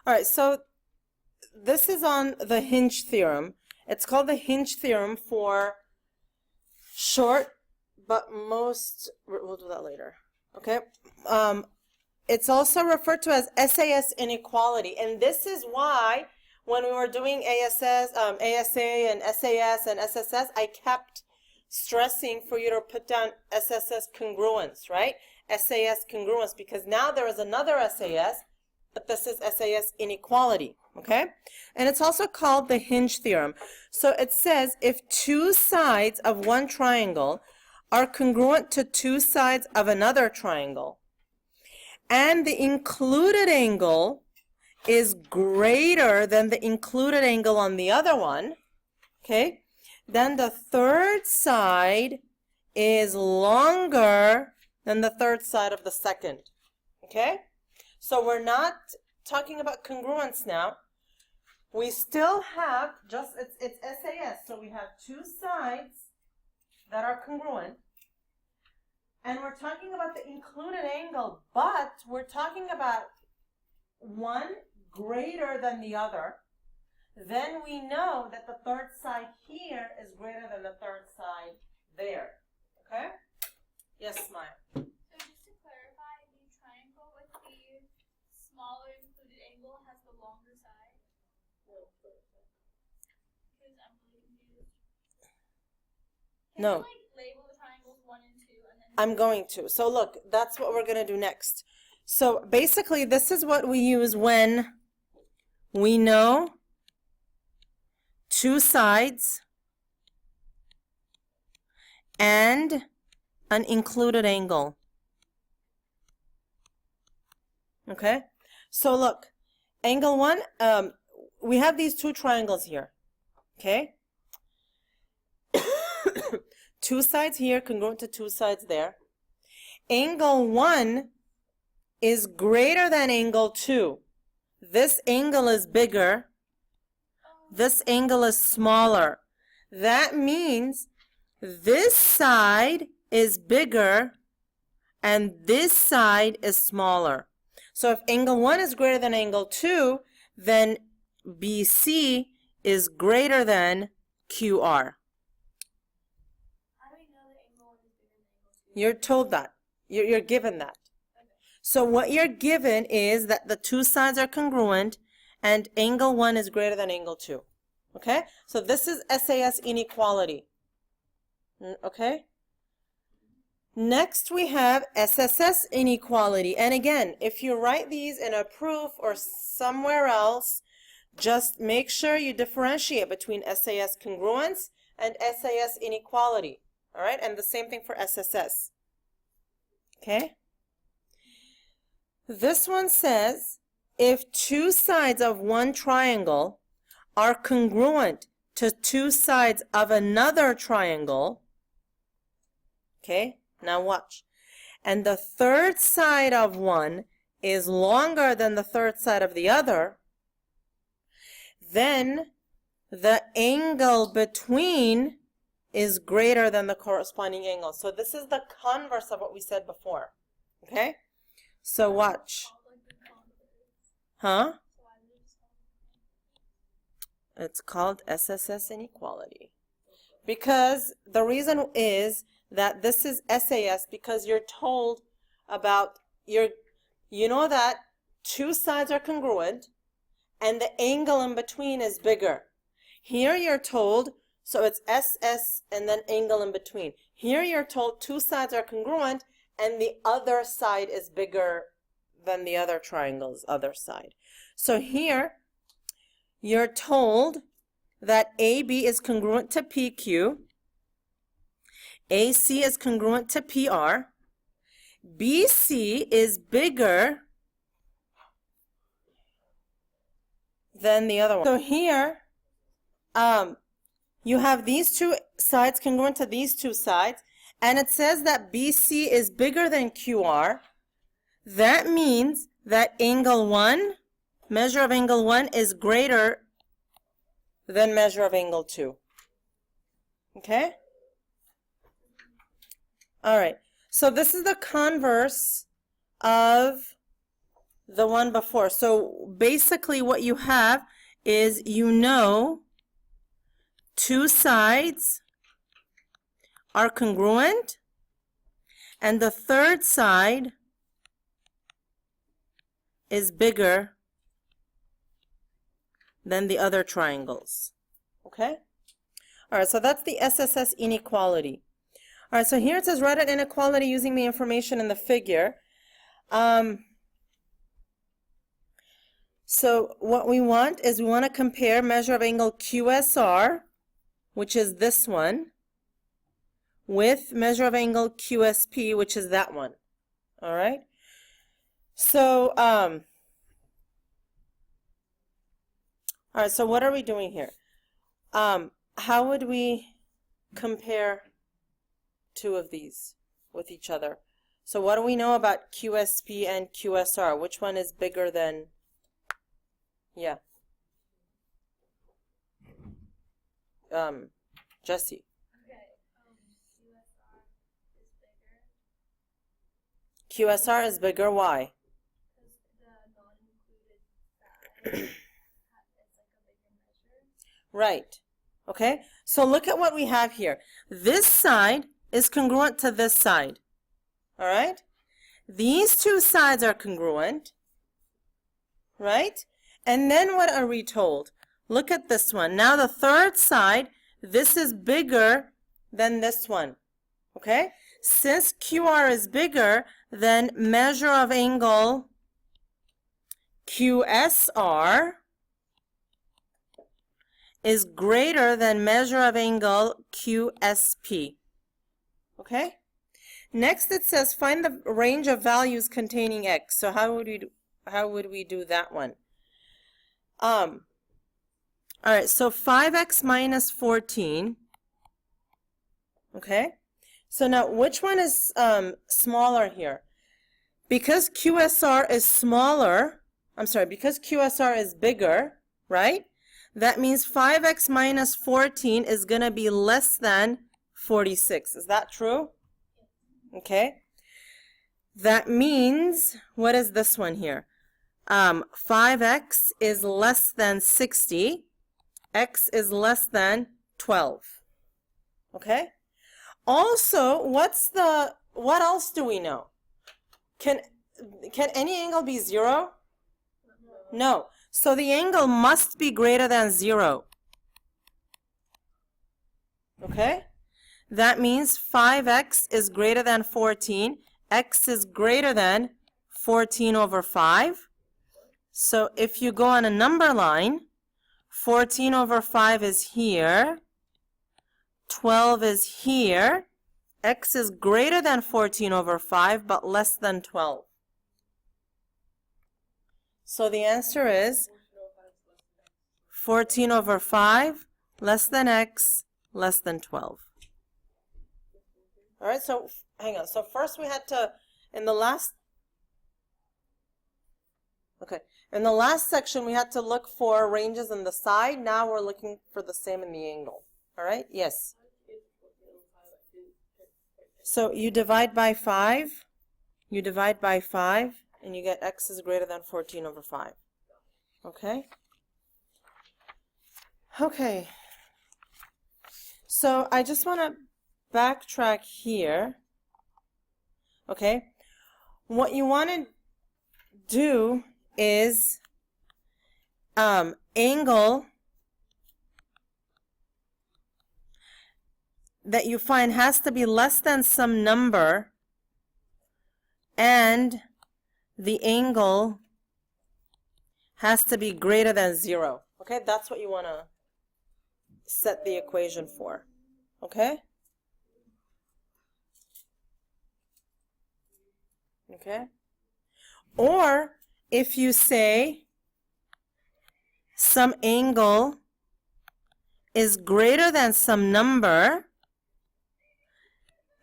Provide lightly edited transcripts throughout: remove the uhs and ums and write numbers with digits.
All right, so this is on the hinge theorem. It's called the hinge theorem for short, but most, we'll do that later, okay? It's also referred to as SAS inequality, and this is why when we were doing ASA and SAS and SSS, I kept stressing for you to put down SSS congruence, right? SAS congruence, because now there is another SAS, but this is SAS inequality, okay? And it's also called the hinge theorem. So it says if two sides of one triangle are congruent to two sides of another triangle, and the included angle is greater than the included angle on the other one, okay, then the third side is longer than the third side of the second, okay? So we're not talking about congruence now. We still have just, it's SAS, so we have two sides that are congruent. And we're talking about the included angle, but we're talking about one greater than the other. Then we know that the third side here is greater than the third side there. Okay? Yes, Maya. So just to clarify, the triangle with the smaller included angle has the longer side? Because I'm really confused. Can No. you, like, label the triangles 1 and 2 and then... I'm going to. So look, that's what we're going to do next. So basically, this is what we use when we know two sides and an included angle. Okay? So look, angle 1, we have these two triangles here. Okay? Two sides here congruent to two sides there. Angle 1 is greater than angle 2. This angle is bigger. This angle is smaller. That means this side is bigger and this side is smaller. So if angle 1 is greater than angle 2, then BC is greater than QR. How do we know that angle 1 is bigger than angle 2? You're told that. You're given that. Okay. So what you're given is that the two sides are congruent and angle 1 is greater than angle 2. Okay? So this is SAS inequality. Okay? Next we have SSS inequality. And again, if you write these in a proof or somewhere else, just make sure you differentiate between SAS congruence and SAS inequality. All right? And the same thing for SSS. Okay? This one says, if two sides of one triangle are congruent to two sides of another triangle, okay, now watch, and the third side of one is longer than the third side of the other, then the angle between is greater than the corresponding angle. So this is the converse of what we said before. Okay? So watch. Huh? It's called SSS inequality. Because the reason is that this is SAS because you're told about you know that two sides are congruent and the angle in between is bigger. Here you're told, so it's SS and then angle in between. Here you're told two sides are congruent and the other side is bigger than the other triangle's other side. So here you're told that AB is congruent to PQ, AC is congruent to PR, BC is bigger than the other one. So here, you have these two sides congruent to these two sides, and it says that BC is bigger than QR. That means that angle 1, measure of angle 1 is greater than measure of angle 2. Okay? All right. So this is the converse of the one before. So basically what you have is, you know, two sides are congruent, and the third side is bigger than the other triangles. Okay? All right, so that's the SSS inequality. All right, so here it says write an inequality using the information in the figure. So what we want is, we want to compare measure of angle QSR, which is this one, with measure of angle QSP, which is that one. All right? So, all right, so what are we doing here? How would we compare two of these with each other? So what do we know about QSP and QSR? Which one is bigger than, yeah. Jesse. Okay, QSR is bigger QSR is bigger, why? because the non-included side is like a bigger measure. Right. Okay, so look at what we have here. This side is congruent to this side. All right? These two sides are congruent. Right? And then what are we told? Look at this one. Now the third side, this is bigger than this one. Okay? Since QR is bigger, then measure of angle QSR is greater than measure of angle QSP. Okay? Next it says find the range of values containing x. So how would we do that one? All right, so 5x minus 14. Okay? So now which one is smaller here? Because QSR is smaller, because QSR is bigger, right? That means 5x minus 14 is going to be less than 46. Is that true? Okay. That means, what is this one here? 5x is less than 60. X is less than 12. Okay? Also, what else do we know? Can any angle be 0? No. So the angle must be greater than 0. Okay? That means 5x is greater than 14. X is greater than 14 over 5. So if you go on a number line, 14 over 5 is here. 12 is here. X is greater than 14 over 5, but less than 12. So the answer is 14 over 5, less than x, less than 12. All right, so hang on. So first we had to, in the last section, we had to look for ranges in the side. Now we're looking for the same in the angle. All right, yes. So you divide by 5, and you get x is greater than 14 over 5. Okay? Okay. So I just want to backtrack here. Okay? What you want to do is angle that you find has to be less than some number, and the angle has to be greater than 0. Okay, that's what you want to set the equation for. Okay? Okay? Or if you say some angle is greater than some number,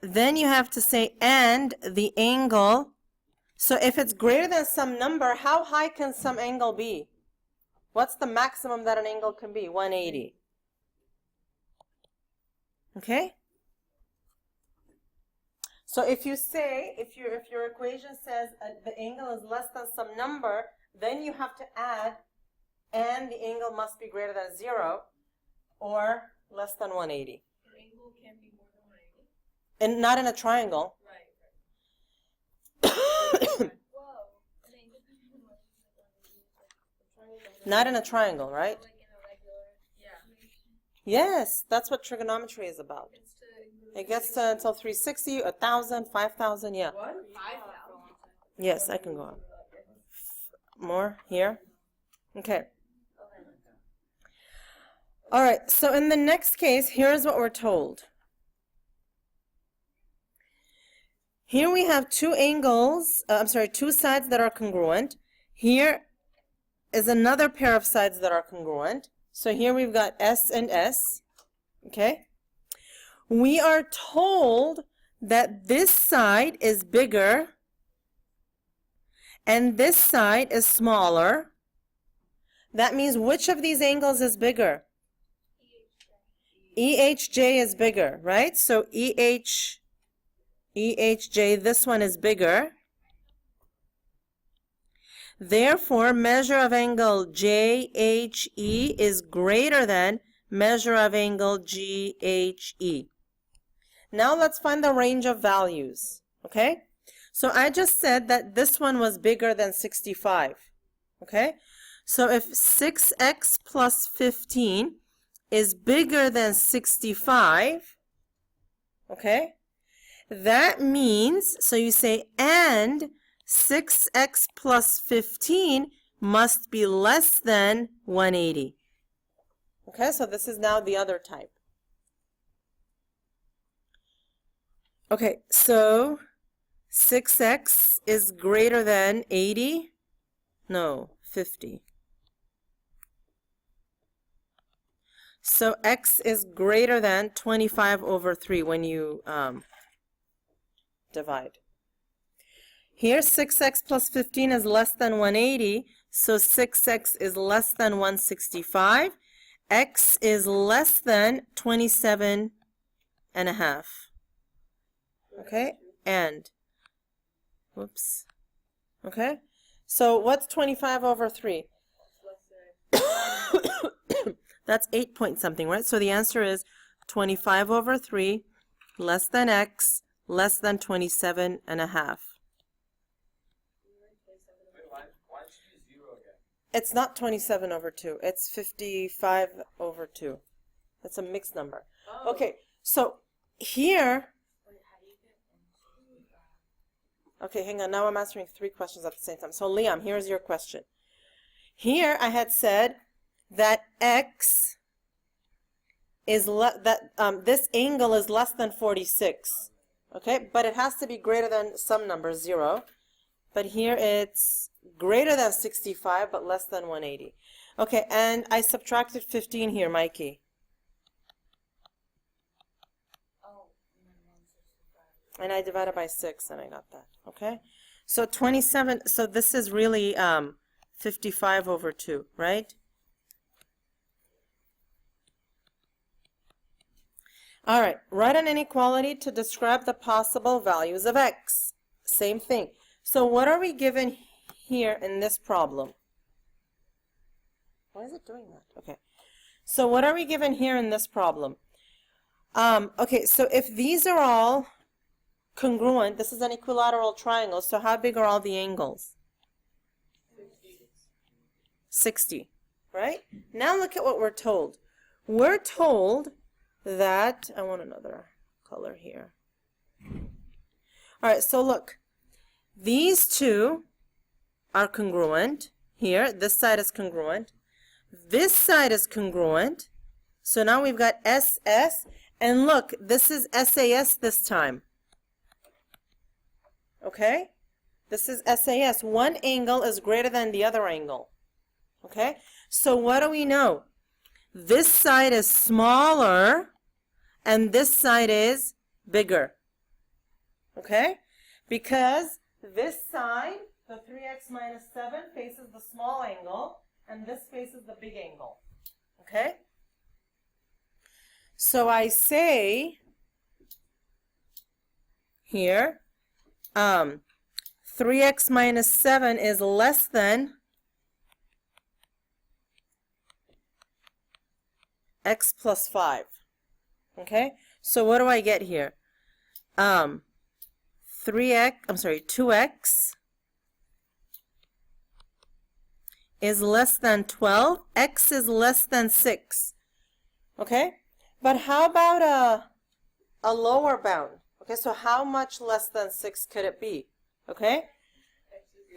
then you have to say and the angle. So if it's greater than some number, how high can some angle be? What's the maximum that an angle can be? 180. Okay? So if you say, if your equation says the angle is less than some number, then you have to add, and the angle must be greater than 0 or less than 180. An angle can't be more than 180. And not in a triangle. Right. Whoa. An angle can be more than 180. Not in a triangle, right? Like in a regular. Yeah. Yes, that's what trigonometry is about. It's It gets to until 360, 1,000, 5,000, yeah. what? 5,000. Yes, I can go on. More here. Okay. All right, so in the next case, here's what we're told. Here we have two angles, two sides that are congruent. Here is another pair of sides that are congruent. So here we've got S and S, okay? We are told that this side is bigger and this side is smaller. That means which of these angles is bigger? EHJ is bigger, right? So EHJ, this one is bigger. Therefore, measure of angle JHE is greater than measure of angle GHE. Now let's find the range of values, okay? So I just said that this one was bigger than 65, okay? So if 6x plus 15 is bigger than 65, okay? That means, so you say, and 6x plus 15 must be less than 180. Okay, so this is now the other type. Okay, so 6x is greater than 80? No, 50. So x is greater than 25 over 3 when you divide. Here 6x plus 15 is less than 180, so 6x is less than 165. X is less than 27 and a half. Okay, and, whoops. Okay, so what's 25 over 3? That's 8 point something, right? So the answer is 25 over 3 less than x less than 27 and a half. It's not 27 over 2. It's 55 over 2. That's a mixed number. Oh. Okay, so here... Okay, hang on. Now I'm answering 3 questions at the same time. So, Liam, here's your question. Here I had said that x is this angle is less than 46. Okay, but it has to be greater than some number, 0. But here it's greater than 65, but less than 180. Okay, and I subtracted 15 here, Mikey. And I divided by 6, and I got that. Okay, so 27. So this is really 55 over 2, right? All right, write an inequality to describe the possible values of x. Same thing. So what are we given here in this problem? Why is it doing that? Okay. So what are we given here in this problem? Okay, so if these are all congruent, this is an equilateral triangle, so how big are all the angles? 60, right? Now look at what we're told. We're told that, I want another color here. All right, so look, these two are congruent here. This side is congruent. This side is congruent. So now we've got SS, and look, this is SAS this time. Okay? This is SAS. One angle is greater than the other angle. Okay? So what do we know? This side is smaller, and this side is bigger. Okay? Because this side, the 3x minus 7, faces the small angle, and this faces the big angle. Okay? So I say here, 3x minus 7 is less than x plus 5. Okay, so what do I get here? 2x is less than 12, x is less than 6. Okay, but how about a lower bound? Okay, so how much less than 6 could it be? Okay,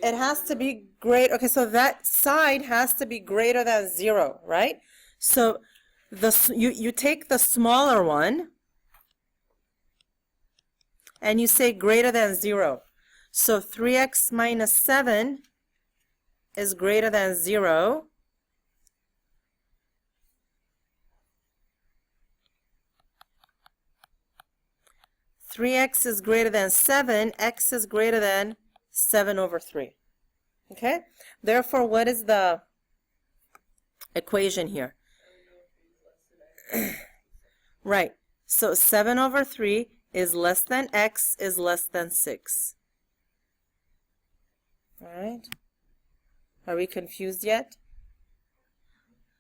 it has to be great. Okay, so that side has to be greater than 0, right? So you take the smaller one and you say greater than 0. So 3x minus 7 is greater than 0. Three x is greater than 7, x is greater than 7 over 3. Okay? Therefore, what is the equation here? Right. So 7 over 3 is less than x is less than 6. All right? Are we confused yet?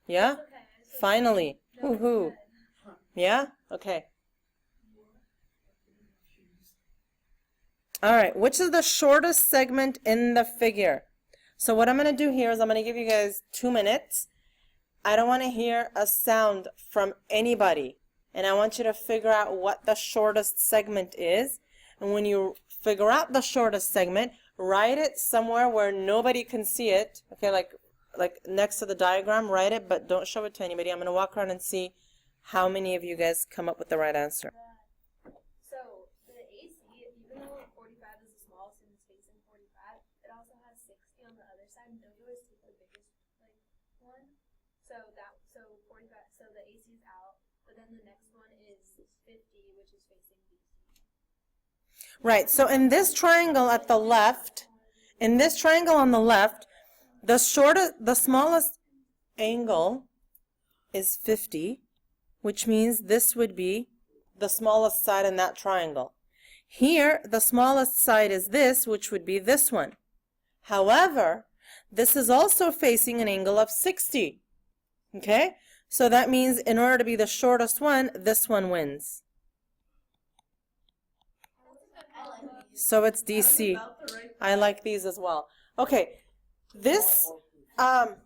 Yeah? Finally. Woohoo. Yeah? Okay. All right, which is the shortest segment in the figure? So what I'm going to do here is I'm going to give you guys 2 minutes. I don't want to hear a sound from anybody. And I want you to figure out what the shortest segment is. And when you figure out the shortest segment, write it somewhere where nobody can see it. Okay, like next to the diagram, write it, but don't show it to anybody. I'm going to walk around and see how many of you guys come up with the right answer. So the AC, even though 45 is the smallest and it's facing 45, it also has 60 on the other side. Don't you always take the biggest one? So 45. So the AC is out, but then the next one is 50, which is facing DC. Right. So in this triangle at the left, in this triangle on the left, the smallest angle is 50, which means this would be the smallest side in that triangle. Here, the smallest side is this, which would be this one. However, this is also facing an angle of 60. Okay? So that means in order to be the shortest one, this one wins. So it's DC. I like these as well. Okay. This, let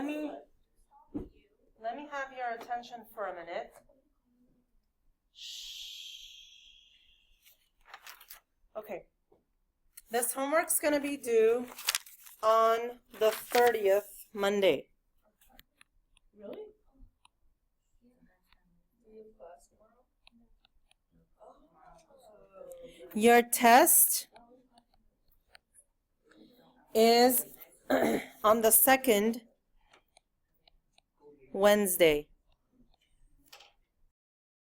me have your attention for a minute. Okay, this homework's going to be due on the 30th, Monday. Really? Your test is on the 2nd, Wednesday.